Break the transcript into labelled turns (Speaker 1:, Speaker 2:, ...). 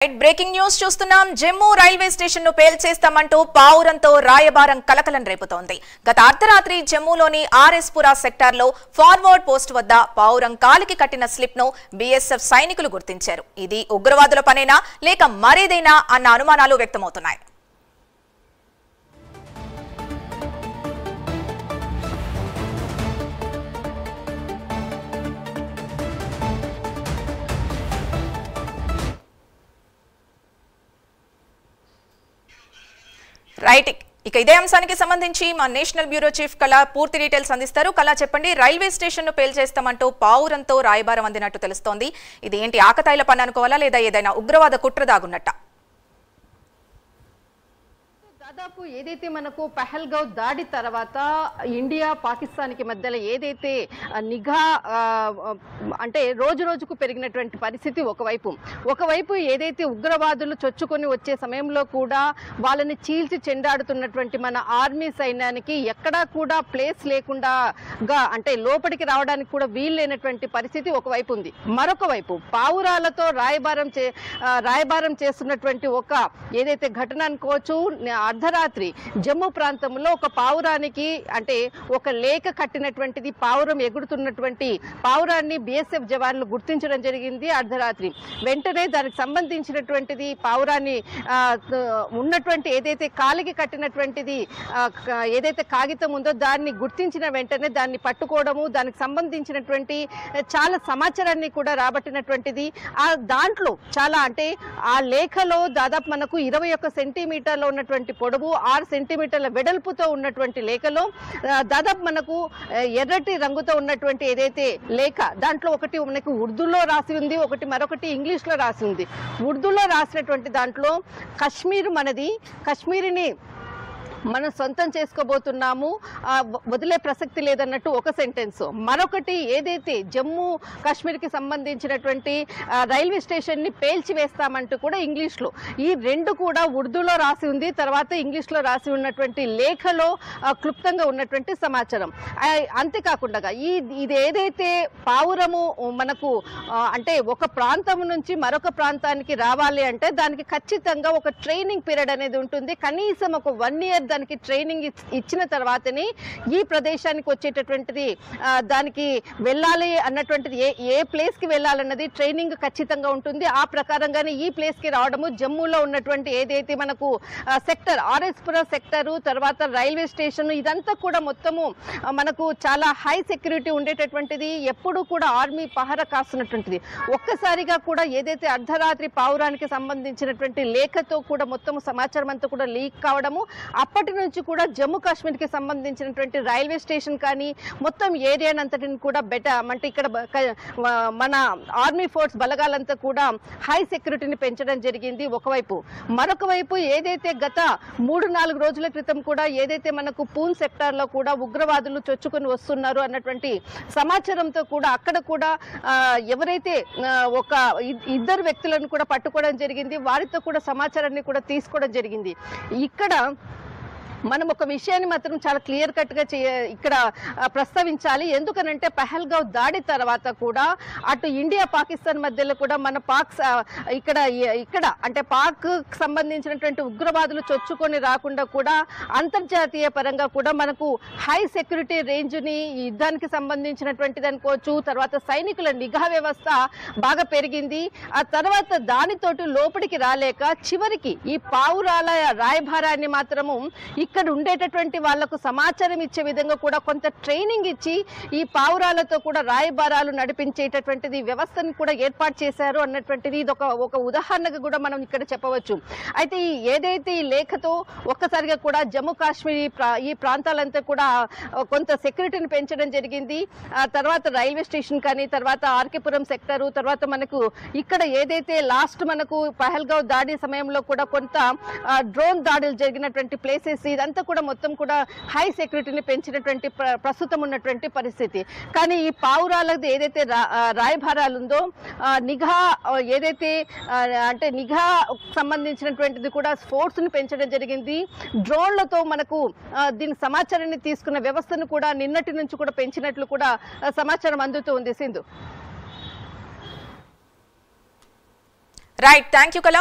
Speaker 1: Breaking news చూస్తున్నాం. Jammu railway station ను పేల్చేస్తామంటూ పావురంతో రాయబారం కలకలం రేపుతోంది. గత అర్ధరాత్రి జమ్మూలోని ఆర్ఎస్పురా సెక్టార్లో ఫార్వర్డ్ పోస్ట్ వద్ద పావురం కాలికి కట్టిన స్లిప్ ను బీఎస్ఎఫ్ సైనికులు గుర్తించారు. ఇది ఉగ్రవాదుల పనేనా లేక మరేదైనా అన్న అనుమానాలు వ్యక్తమవుతున్నాయి. రైట్, ఇక ఇదే అంశానికి సంబంధించి మా నేషనల్ బ్యూరో చీఫ్ కళా పూర్తి డీటెయిల్స్ అందిస్తారు. కళా, చెప్పండి. రైల్వే స్టేషన్ ను పేల్చేస్తామంటూ పావురంతో రాయబారం అందినట్టు తెలుస్తోంది. ఇది ఏంటి, ఆకతాయిల పని అనుకోవాలా లేదా ఏదైనా ఉగ్రవాద కుట్ర దాగున్నట్ట?
Speaker 2: దాదాపు ఏదైతే మనకు పహల్గావ్ దాడి తర్వాత ఇండియా పాకిస్తాన్ కి మధ్యలో ఏదైతే నిఘా అంటే రోజు రోజుకు పెరిగినటువంటి పరిస్థితి ఒకవైపు ఏదైతే ఉగ్రవాదులు చొచ్చుకొని వచ్చే సమయంలో కూడా వాళ్ళని చీల్చి చెండాడుతున్నటువంటి మన ఆర్మీ సైన్యానికి ఎక్కడా కూడా ప్లేస్ లేకుండా అంటే లోపలికి రావడానికి కూడా వీల్లేనటువంటి పరిస్థితి ఒకవైపు ఉంది. మరొక వైపు పావురాలతో రాయబారం చేస్తున్నటువంటి ఒక ఏదైతే ఘటన అనుకోవచ్చు, అర్ధరాత్రి జమ్మూ ప్రాంతంలో ఒక పావురానికి అంటే ఒక లేఖ కట్టినటువంటిది పావురం ఎగురుతున్నటువంటి పావురాన్ని బీఎస్ఎఫ్ జవాన్లు గుర్తించడం జరిగింది అర్ధరాత్రి. వెంటనే దానికి సంబంధించినటువంటిది పావురాన్ని ఉన్నటువంటి ఏదైతే కాలికి కట్టినటువంటిది ఏదైతే కాగితం ఉందో దాన్ని గుర్తించిన వెంటనే దాన్ని పట్టుకోవడము, దానికి సంబంధించినటువంటి చాలా సమాచారాన్ని కూడా రాబట్టినటువంటిది. దాంట్లో చాలా అంటే ఆ లేఖలో దాదాపు మనకు 21 సెంటీమీటర్ల ఉన్నటువంటి పొడవు, 6 సెంటీమీటర్ల వెడల్పుతో ఉన్నటువంటి లేఖలో దాదాపు మనకు ఎర్రటి రంగుతో ఉన్నటువంటి ఏదైతే లేఖ దాంట్లో ఒకటి మనకు ఉర్దూలో రాసి ఉంది, మరొకటి ఇంగ్లీష్ లో రాసి ఉంది. ఉర్దూలో రాసినటువంటి దాంట్లో కాశ్మీర్ మనది, కాశ్మీర్ని మనం సొంతం చేసుకోబోతున్నాము, వదిలే ప్రసక్తి లేదన్నట్టు ఒక సెంటెన్స్. మరొకటి ఏదైతే జమ్మూ కాశ్మీర్ కి సంబంధించినటువంటి రైల్వే స్టేషన్ ని పేల్చివేస్తామంటూ కూడా ఇంగ్లీష్ లో, ఈ రెండు కూడా ఉర్దూలో రాసి ఉంది. తర్వాత ఇంగ్లీష్ లో రాసి ఉన్నటువంటి లేఖలో క్లుప్తంగా ఉన్నటువంటి సమాచారం. అంతేకాకుండా ఇది ఏదైతే పావురము మనకు అంటే ఒక ప్రాంతం నుంచి మరొక ప్రాంతానికి రావాలి అంటే దానికి ఖచ్చితంగా ఒక ట్రైనింగ్ పీరియడ్ అనేది ఉంటుంది. కనీసం ఒక 1 year దానికి ట్రైనింగ్ ఇచ్చిన తర్వాతనే ఈ ప్రదేశానికి వచ్చేటటువంటిది దానికి వెళ్ళాలి అన్నటువంటిది, ఏ ప్లేస్ కి వెళ్ళాలన్నది ట్రైనింగ్ ఖచ్చితంగా ఉంటుంది. ఆ ప్రకారంగానే ఈ ప్లేస్ కి రావడము జమ్మూలో ఉన్నటువంటి ఏదైతే మనకు సెక్టర్ ఆర్ఎస్పురా సెక్టర్, తర్వాత రైల్వే స్టేషన్, ఇదంతా కూడా మొత్తము మనకు చాలా హై సెక్యూరిటీ ఉండేటటువంటిది. ఎప్పుడు కూడా ఆర్మీ పహరా కాస్తున్నటువంటిది. ఒక్కసారిగా కూడా ఏదైతే అర్ధరాత్రి పావురానికి సంబంధించినటువంటి లేఖతో కూడా మొత్తం సమాచారం అంతా కూడా లీక్ కావడము, అప్పటి నుంచి కూడా జమ్మూ కాశ్మీర్ కి సంబంధించినటువంటి రైల్వే స్టేషన్ కానీ మొత్తం ఏరియానంతటిని కూడా అంటే ఇక్కడ మన ఆర్మీ ఫోర్స్ బలగాలంతా కూడా హై సెక్యూరిటీని పెంచడం జరిగింది ఒకవైపు. మరొక వైపు ఏదైతే గత 3-4 రోజుల క్రితం కూడా ఏదైతే మనకు పూన్ సెక్టార్ లో కూడా ఉగ్రవాదులు చొచ్చుకొని వస్తున్నారు అన్నటువంటి సమాచారంతో కూడా అక్కడ కూడా ఎవరైతే ఒక 2 వ్యక్తులను కూడా పట్టుకోవడం జరిగింది. వారితో కూడా సమాచారాన్ని కూడా తీసుకోవడం జరిగింది. ఇక్కడ మనం ఒక విషయాన్ని మాత్రం చాలా క్లియర్ కట్ గా ఇక్కడ ప్రస్తావించాలి. ఎందుకనంటే పహల్గావ్ దాడి తర్వాత కూడా అటు ఇండియా పాకిస్తాన్ మధ్యలో కూడా మన ఇక్కడ అంటే పాక్ సంబంధించినటువంటి ఉగ్రవాదులు చొచ్చుకొని రాకుండా కూడా అంతర్జాతీయ పరంగా కూడా మనకు హై సెక్యూరిటీ రేంజ్ ని యుద్ధానికి సంబంధించినటువంటిది అనుకోవచ్చు. తర్వాత సైనికుల నిఘా వ్యవస్థ బాగా పెరిగింది. ఆ తర్వాత దానితోటి లోపలికి రాలేక చివరికి ఈ పావురాల రాయబారాన్ని మాత్రము ఇక్కడ ఉండేటటువంటి వాళ్లకు సమాచారం ఇచ్చే విధంగా కూడా కొంత ట్రైనింగ్ ఇచ్చి ఈ పావురాలతో కూడా రాయబారాలు నడిపించేటటువంటిది వ్యవస్థను కూడా ఏర్పాటు చేశారు అన్నటువంటిది ఇది ఒక ఉదాహరణగా కూడా మనం ఇక్కడ చెప్పవచ్చు. అయితే ఏదైతే ఈ లేఖతో ఒక్కసారిగా కూడా జమ్మూ కాశ్మీర్ ఈ ప్రాంతాలంతా కూడా కొంత సెక్యూరిటీని పెంచడం జరిగింది. తర్వాత రైల్వే స్టేషన్ కానీ, తర్వాత ఆర్కేపురం సెక్టర్, తర్వాత మనకు ఇక్కడ ఏదైతే లాస్ట్ మనకు పహల్గావ్ దాడి సమయంలో కూడా కొంత డ్రోన్ దాడులు జరిగినటువంటి ప్లేసెస్, ఇదంతా కూడా మొత్తం కూడా హై సెక్యూరిటీని పెంచినటువంటి ప్రస్తుతం ఉన్నటువంటి పరిస్థితి. కానీ ఈ పావురాలది ఏదైతే రాయబారాలు ఉందో నిఘా ఏదైతే అంటే నిఘా సంబంధించినటువంటిది కూడా ఫోర్స్ ని పెంచడం జరిగింది. డ్రోన్లతో మనకు దీని సమాచారాన్ని తీసుకున్న వ్యవస్థను కూడా నిన్నటి నుంచి కూడా పెంచినట్లు కూడా సమాచారం అందుతూ ఉంది. సింధు.
Speaker 1: రైట్, థ్యాంక్ యూ కళ.